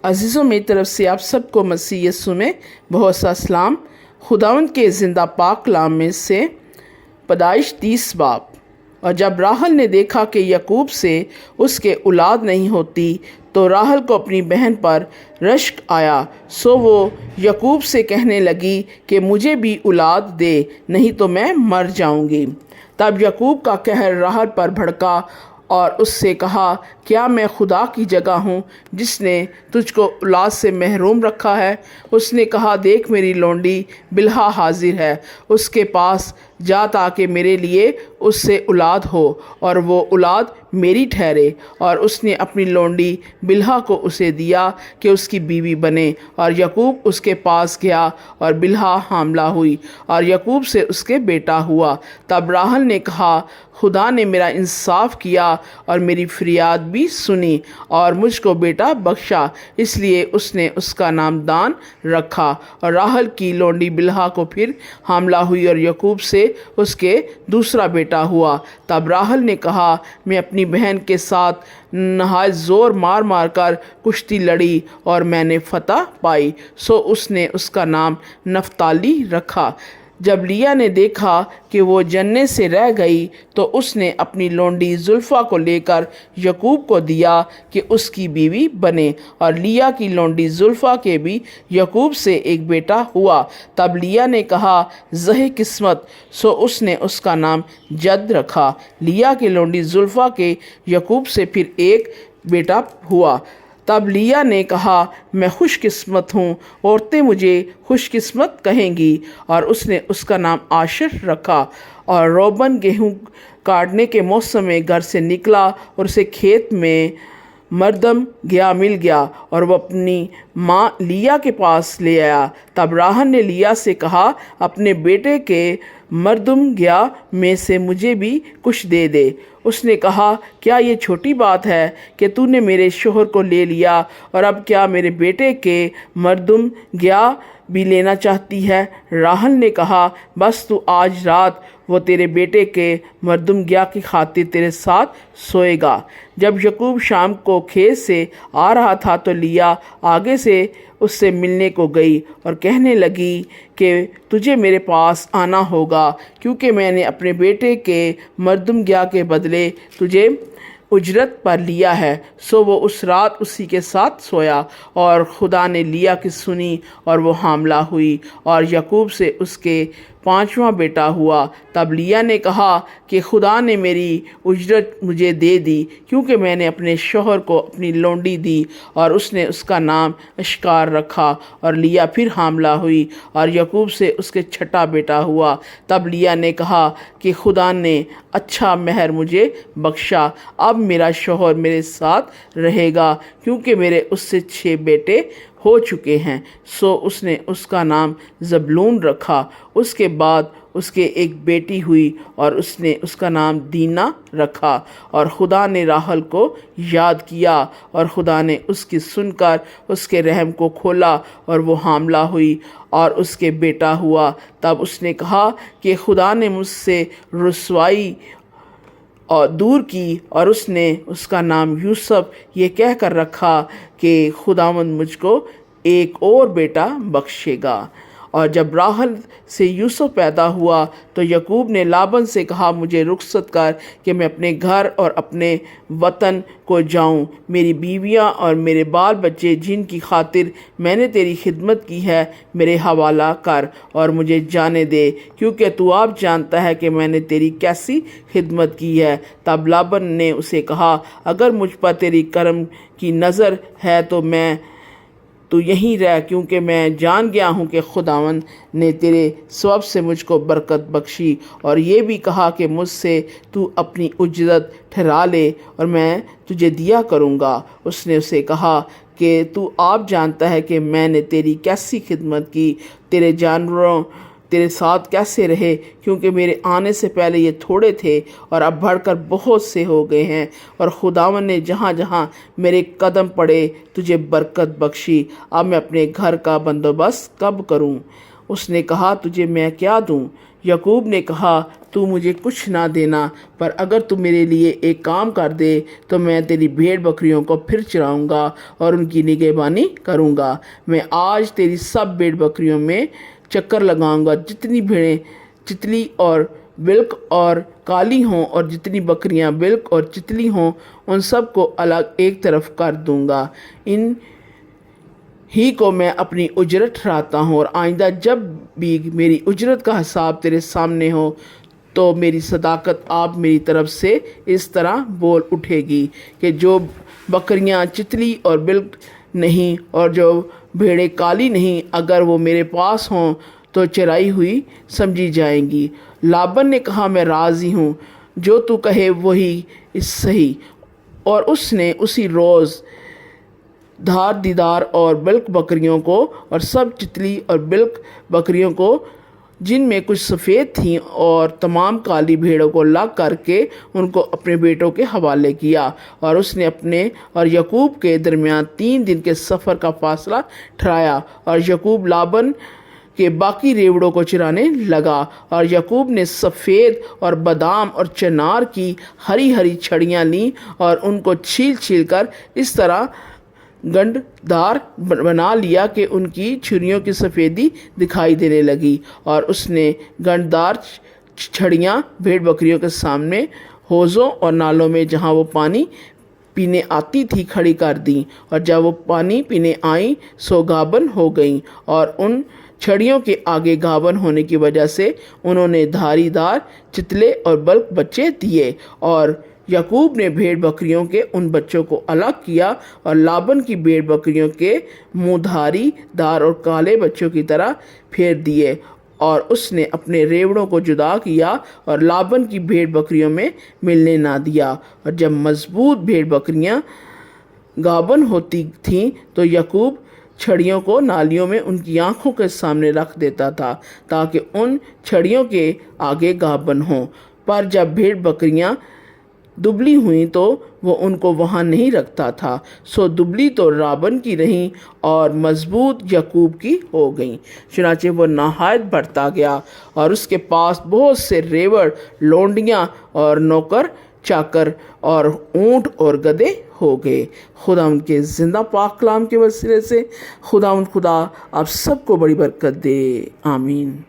अज़ीज़ों मेरी तरफ से आप सबको मसीह यीशु में बहुत सा सलाम। खुदावंद के ज़िंदा पाक कलाम में से पैदाइश 30 बाब। और जब राहल ने देखा कि याकूब से उसके औलाद नहीं होती तो राहल को अपनी बहन पर रश्क आया, सो वो याकूब से कहने लगी कि मुझे भी औलाद दे, नहीं तो मैं मर जाऊंगी। तब याकूब का कहर राहल पर भड़का और उससे कहा, क्या मैं खुदा की जगह हूँ जिसने तुझको औलाद से महरूम रखा है। उसने कहा, देख मेरी लोंडी बिल्हा हाजिर है, उसके पास जा ताकि मेरे लिए उससे औलाद हो और वो औलाद मेरी ठहरे। और उसने अपनी लोंडी बिल्हा को उसे दिया कि उसकी बीवी बने। और याकूब उसके पास गया और बिल्हा हामला हुई और याकूब से उसके बेटा हुआ। तब राहल ने कहा, खुदा ने मेरा इंसाफ किया और मेरी फरियाद भी सुनी और मुझको बेटा बख्शा। इसलिए उसने उसका नाम दान रखा। और राहल की लोंडी बिल्हा को फिर हामला हुई और याकूब से उसके दूसरा बेटा हुआ। तब राहल ने कहा, मैं अपनी बहन के साथ नहायत ज़ोर मार मार कर कुश्ती लड़ी और मैंने फतह पाई, सो उसने उसका नाम नफ्ताली रखा। जब लिया ने देखा कि वो जन्ने से रह गई तो उसने अपनी लोंडी जुल्फ़ा को लेकर याकूब को दिया कि उसकी बीवी बने। और लिया की लोंडी जुल्फ़ा के भी याकूब से एक बेटा हुआ। तब लिया ने कहा, ज़हे किस्मत, सो उसने उसका नाम जद रखा। लिया की लोंडी जुल्फ़ा के याकूब से फिर एक बेटा हुआ। तब लिया ने कहा, मैं खुशकिस्मत हूँ, औरतें मुझे खुशकिस्मत कहेंगी। और उसने उसका नाम आशर रखा। और रोबन गेहूँ काटने के मौसम में घर से निकला और उसे खेत में मरदम मिल गया और वह अपनी माँ लिया के पास ले आया। तब राहल ने लिया से कहा, अपने बेटे के मरदम में से मुझे भी कुछ दे दे। उसने कहा, क्या ये छोटी बात है कि तूने मेरे शोहर को ले लिया और अब क्या मेरे बेटे के मरदम भी लेना चाहती है। राहल ने कहा, बस तू आज रात वो तेरे बेटे के मरदम की खातिर तेरे साथ सोएगा। जब याकूब शाम को खेत से आ रहा था तो लिया आगे से उससे मिलने को गई और कहने लगी कि तुझे मेरे पास आना होगा, क्योंकि मैंने अपने बेटे के मरदम के बदले तुझे उजरत पर लिया है। सो वो उस रात उसी के साथ सोया और खुदा ने लिया की सुनी और वो हामला हुई और याकूब से उसके 5वां बेटा हुआ। तब लिया ने कहा कि खुदा ने मेरी उजरत मुझे दे दी, क्योंकि मैंने अपने शोहर को अपनी लोंडी दी। और उसने उसका नाम अश्कार रखा। और लिया फिर हामला हुई और याकूब से उसके 6ठा बेटा हुआ। तब लिया ने कहा कि खुदा ने अच्छा मेहर मुझे बख्शा, अब मेरा शोहर मेरे साथ रहेगा, क्योंकि मेरे उससे 6 बेटे हो चुके हैं। सो उसने उसका नाम ज़बूलून रखा। उसके बाद उसके एक बेटी हुई और उसने उसका नाम दीना रखा। और खुदा ने राहल को याद किया और खुदा ने उसकी सुनकर उसके रहम को खोला और वो हामला हुई और उसके बेटा हुआ। तब उसने कहा कि खुदा ने मुझसे रुसवाई और दूर की, और उसने उसका नाम यूसुफ ये कह कर रखा कि खुदावंद मुझको एक और बेटा बख्शेगा। और जब राहल से यूसुफ पैदा हुआ तो याकूब ने लाबन से कहा, मुझे रुखसत कर कि मैं अपने घर और अपने वतन को जाऊं। मेरी बीवियां और मेरे बाल बच्चे जिनकी खातिर मैंने तेरी खिदमत की है मेरे हवाला कर और मुझे जाने दे, क्योंकि तू आप जानता है कि मैंने तेरी कैसी खिदमत की है। तब लाबन ने उसे कहा, अगर मुझ पर तेरी करम की नज़र है तो तू यहीं रह, क्योंकि मैं जान गया हूँ कि खुदावंद ने तेरे सवब से मुझको बरकत बख्शी और ये भी कहा कि मुझसे तू अपनी उजरत ठहरा ले और मैं तुझे दिया करूँगा। उसने उसे कहा कि तू आप जानता है कि मैंने तेरी कैसी खिदमत की, तेरे जानवरों तेरे साथ कैसे रहे, क्योंकि मेरे आने से पहले ये थोड़े थे और अब बढ़कर बहुत से हो गए हैं। और खुदावन ने जहाँ जहाँ मेरे कदम पड़े तुझे बरकत बख्शी। अब मैं अपने घर का बंदोबस्त कब करूँ? उसने कहा, तुझे मैं क्या दूँ? याकूब ने कहा, तू मुझे कुछ ना देना, पर अगर तू मेरे लिए एक काम कर दे तो मैं तेरी भेड़ बकरियों को फिर चराऊँगा और उनकी निगहबानी करूँगा। मैं आज तेरी सब भेड़ बकरियों में चक्कर लगाऊँगा, जितनी भेड़ें चितली और बिल्क और काली हों और जितनी बकरियां बिल्क और चितली हों उन सब को अलग एक तरफ कर दूंगा। इन ही को मैं अपनी उजरत ठहराता हूँ, और आइंदा जब भी मेरी उजरत का हिसाब तेरे सामने हो तो मेरी सदाकत आप मेरी तरफ से इस तरह बोल उठेगी कि जो बकरियां चितली और बिल्क नहीं और जो भेड़ें काली नहीं, अगर वो मेरे पास हों तो चराई हुई समझी जाएंगी। लाबन ने कहा, मैं राज़ी हूँ, जो तू कहे वही सही। और उसने उसी रोज़ धार दीदार और बिल्क बकरियों को और सब चितली और बिल्क बकरियों को, जिनमें कुछ सफ़ेद थीं, और तमाम काली भेड़ों को लाग करके उनको अपने बेटों के हवाले किया। और उसने अपने और याकूब के दरमियान 3 दिन के सफ़र का फासला ठहराया, और याकूब लाबन के बाकी रेवड़ों को चराने लगा। और याकूब ने सफ़ेद और बादाम और चनार की हरी हरी छड़ियाँ लीं और उनको छील छील कर इस तरह गंडदार बना लिया कि उनकी छुरियों की सफ़ेदी दिखाई देने लगी। और उसने गंडदार छड़ियाँ भेड़ बकरियों के सामने हौज़ों और नालों में जहाँ वो पानी पीने आती थी खड़ी कर दी, और जब वो पानी पीने आई सो गाबन हो गईं। और उन छड़ियों के आगे गाबन होने की वजह से उन्होंने धारीदार चितले और बल्क बच्चे दिए। और याकूब ने भेड़ बकरियों के उन बच्चों को अलग किया और लाबन की भेड़ बकरियों के मुँह धारी दार और काले बच्चों की तरह फेर दिए। और उसने अपने रेवड़ों को जुदा किया और लाबन की भेड़ बकरियों में मिलने ना दिया। और जब मजबूत भेड़ बकरियां गाबन होती थीं तो याकूब छड़ियों को नालियों में उनकी आंखों के सामने रख देता था, ताकि उन छड़ियों के आगे गाबन हों। पर जब भेड़ बकरियां दुबली हुई तो वो उनको वहाँ नहीं रखता था, सो दुबली तो लाबन की रहीं और मजबूत याकूब की हो गईं। चुनाचे वो नहायत बढ़ता गया और उसके पास बहुत से रेवड़, लोंडियाँ और नौकर चाकर और ऊँट और गधे हो गए। खुदा उनके ज़िंदा पाक कलाम के वसीले से खुदा आप सबको बड़ी बरकत दे। आमीन।